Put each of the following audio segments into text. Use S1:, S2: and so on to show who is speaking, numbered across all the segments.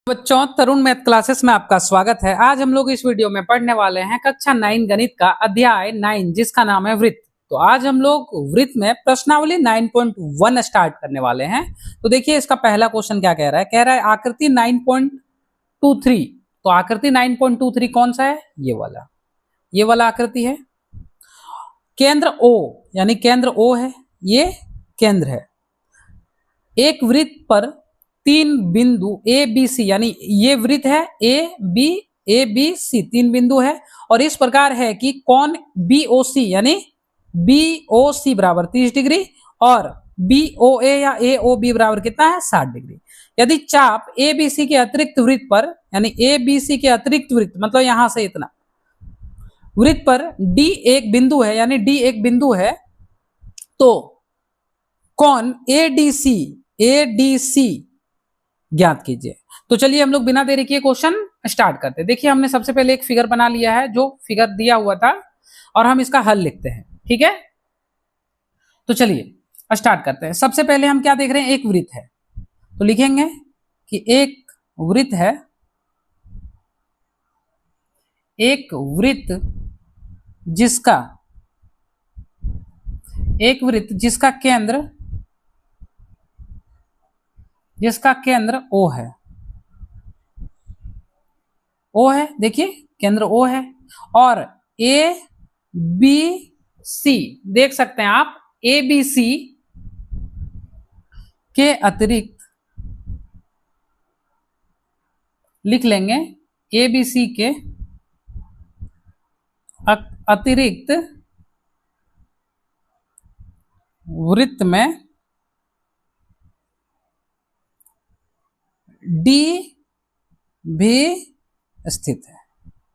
S1: बच्चों, तरुण math classes में आपका स्वागत है। आज हम लोग इस वीडियो में पढ़ने वाले हैं कक्षा 9 गणित का अध्याय 9 जिसका नाम है वृत्त। तो आज हम लोग वृत्त में प्रश्नावली 9.1 स्टार्ट करने वाले हैं। तो देखिए इसका पहला क्वेश्चन क्या कह रहा है। कह रहा है आकृति 9.23। तो आकृति 9.23 कौन सा है? ये वाला आकृति है। केंद्र O यानी केंद्र O है, ये केंद्र है। एक वृत्त पर 3 बिंदु ए बी सी यानी ये वृत्त है ए बी सी, 3 बिंदु है और इस प्रकार है कि कोण BOC यानी BOC बराबर 30 डिग्री और BOA या AOB बराबर कितना है? 60 डिग्री। यदि चाप ABC के अतिरिक्त वृत्त पर यानी ABC के अतिरिक्त वृत्त मतलब यहां से इतना वृत्त पर D एक बिंदु है यानी D एक बिंदु है, तो कोण ADC ज्ञात कीजिए। तो चलिए हम लोग बिना देरी किए क्वेश्चन स्टार्ट करते हैं। देखिए हमने सबसे पहले एक फिगर बना लिया है, जो फिगर दिया हुआ था, और हम इसका हल लिखते हैं। ठीक है, तो चलिए स्टार्ट करते हैं। सबसे पहले हम क्या देख रहे हैं? एक वृत्त है, तो लिखेंगे कि एक वृत्त है, एक वृत्त जिसका केंद्र O है, देखिए केंद्र O है और ABC देख सकते हैं आप, ABC के अतिरिक्त लिख लेंगे, ABC के अतिरिक्त वृत्त में D भी स्थित है।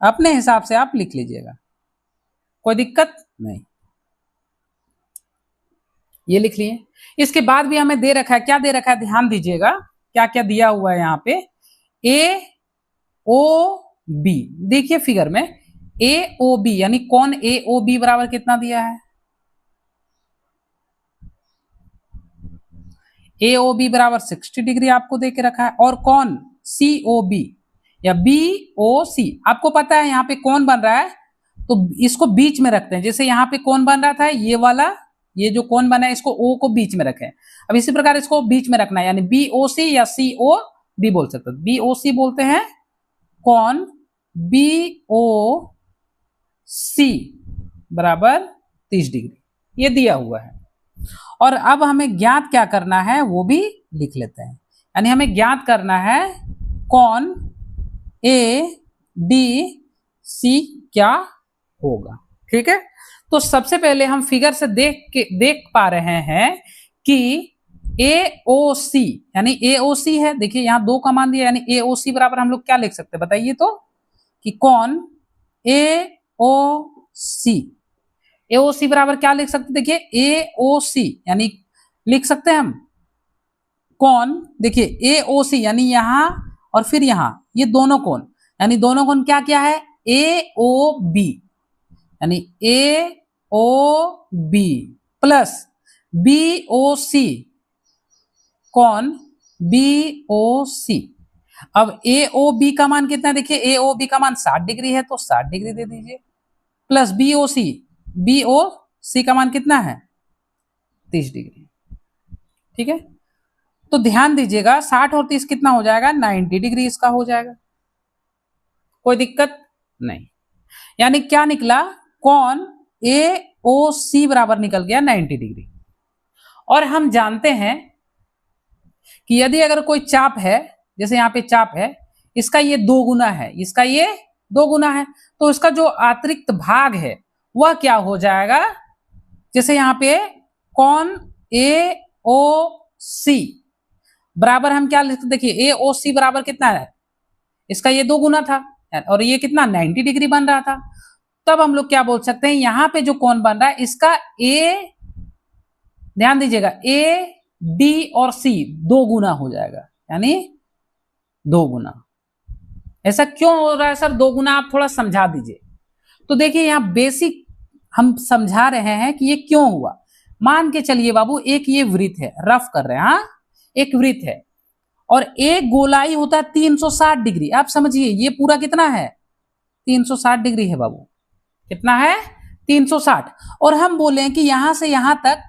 S1: अपने हिसाब से आप लिख लीजिएगा, कोई दिक्कत नहीं, ये लिख लिए। इसके बाद भी हमें दे रखा है, क्या दे रखा है ध्यान दीजिएगा, क्या क्या दिया हुआ है यहाँ पे। AOB देखिए फिगर में, AOB यानी कोण AOB बराबर कितना दिया है? AOB बराबर 60 डिग्री आपको दे के रखा है और कोण COB या BOC आपको पता है यहाँ पे कोण बन रहा है, तो इसको बीच में रखते हैं। जैसे यहाँ पे कोण बन रहा था ये वाला, ये जो कोण बना है इसको O को बीच में रखें। अब इसी प्रकार इसको बीच में रखना है, यानी BOC या COB बोल सकते हैं। BOC बोलते हैं, कोण BOC बराबर 30 डिग्री, ये दिया हुआ है। और अब हमें ज्ञात क्या करना है वो भी लिख लेते हैं, यानी हमें ज्ञात करना है कोण ADC क्या होगा। ठीक है, तो सबसे पहले हम फिगर से देख पा रहे हैं कि AOC यानी AOC है, देखिए यहां 2 का मान दिया, यानी AOC बराबर हम लोग क्या लिख सकते हैं बताइए तो, कि कोण AOC बराबर क्या लिख सकते? देखिए AOC यानी लिख सकते हैं हम कोण, देखिए AOC यानी यहां और फिर यहां, ये दोनों कोण, यानी दोनों कोण क्या क्या है? AOB यानी AOB प्लस BOC कोण BOC। अब AOB का मान कितना है? देखिए AOB का मान 60 डिग्री है, तो 60 डिग्री दे दीजिए, प्लस BOC का मान कितना है? 30 डिग्री। ठीक है, तो ध्यान दीजिएगा 60 और 30 कितना हो जाएगा? 90 डिग्री इसका हो जाएगा, कोई दिक्कत नहीं। यानी क्या निकला? कोण AOC बराबर निकल गया 90 डिग्री। और हम जानते हैं कि यदि अगर कोई चाप है, जैसे यहाँ पे चाप है, इसका ये 2 गुना है, इसका ये 2 गुना है, तो इसका जो अतिरिक्त भाग है वह क्या हो जाएगा? जैसे यहाँ पे कोण AOC बराबर हम क्या लिखते? देखिए AOC बराबर कितना है? इसका ये 2 गुना था और ये कितना? 90 डिग्री बन रहा था। तब हम लोग क्या बोल सकते हैं, यहाँ पे जो कोण बन रहा है इसका ध्यान दीजिएगा AD और C 2 गुना हो जाएगा, यानी 2 गुना। ऐसा क्यों हो रहा है सर 2 गुना? आप थोड़ा समझा दीजिए। तो देखिए यहाँ बेसिक हम समझा रहे हैं कि ये क्यों हुआ। मान के चलिए बाबू, एक ये वृत्त है, रफ कर रहे हैं, हाँ, एक वृत्त है और एक गोलाई होता है 360 डिग्री। आप समझिए ये पूरा कितना है, 360 डिग्री है बाबू, कितना है 360। और हम बोले कि यहां से यहां तक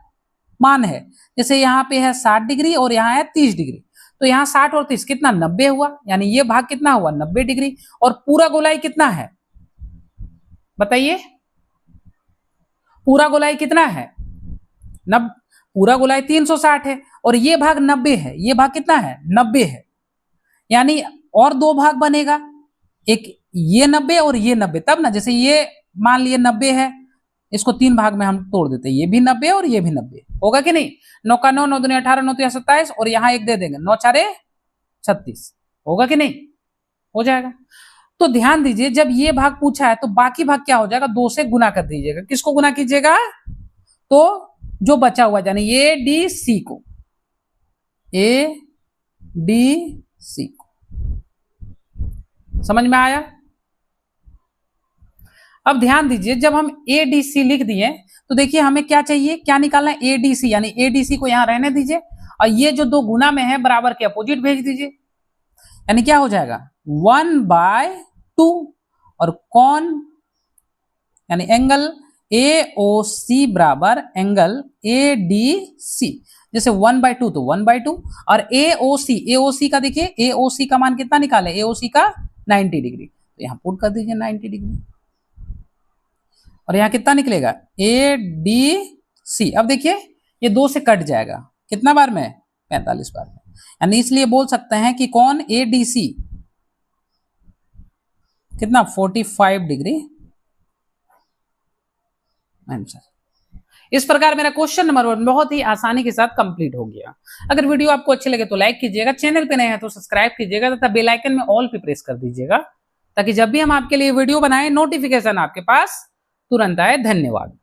S1: मान है, जैसे यहां पे है 60 डिग्री और यहां है 30 डिग्री, तो यहां 60 और 30 कितना 90 हुआ, यानी ये भाग कितना हुआ 90 डिग्री। और पूरा गोलाई कितना है बताइए, पूरा गोलाई कितना है पूरा गोलाई 360 है और ये भाग 90 है, ये भाग कितना है 90 है, यानी और दो भाग बनेगा, एक ये 90 और ये 90, तब ना जैसे ये मान लिए 90 है, इसको तीन भाग में हम तोड़ देते हैं, ये भी 90 और ये भी 90, होगा कि नहीं। 9 का 9, 9 दूनी 18, 9 तिया 27 और यहां एक दे देंगे 9 चारे 36, होगा कि नहीं, हो जाएगा। तो ध्यान दीजिए जब ये भाग पूछा है तो बाकी भाग क्या हो जाएगा, 2 से गुना कर दीजिएगा। किसको गुना कीजिएगा, तो जो बचा हुआ यानी ए डी सी को, ए डी सी को, समझ में आया। अब ध्यान दीजिए जब हम ए डी सी लिख दिए तो देखिए हमें क्या चाहिए, क्या निकालना है, ए डी सी, यानी ए डी सी को यहां रहने दीजिए और ये जो दो गुना में है बराबर के अपोजिट भेज दीजिए, यानी क्या हो जाएगा 1/2 और कौन यानी एंगल AOC बराबर एंगल ADC, जैसे 1/2 तो 1/2 और AOC का देखिए AOC का मान कितना निकाले, AOC का 90 डिग्री, तो यहां पुट कर दीजिए 90 डिग्री और यहां कितना निकलेगा ADC। अब देखिए ये 2 से कट जाएगा, कितना बार में 45 बार में, यानी इसलिए बोल सकते हैं कि कौन ADC कितना 45 डिग्री आंसर। इस प्रकार मेरा क्वेश्चन नंबर 1 बहुत ही आसानी के साथ कंप्लीट हो गया। अगर वीडियो आपको अच्छे लगे तो लाइक कीजिएगा, चैनल पे नए हैं तो सब्सक्राइब कीजिएगा तथा बेल आइकन में ऑल पे प्रेस कर दीजिएगा ताकि जब भी हम आपके लिए वीडियो बनाएं नोटिफिकेशन आपके पास तुरंत आए। धन्यवाद।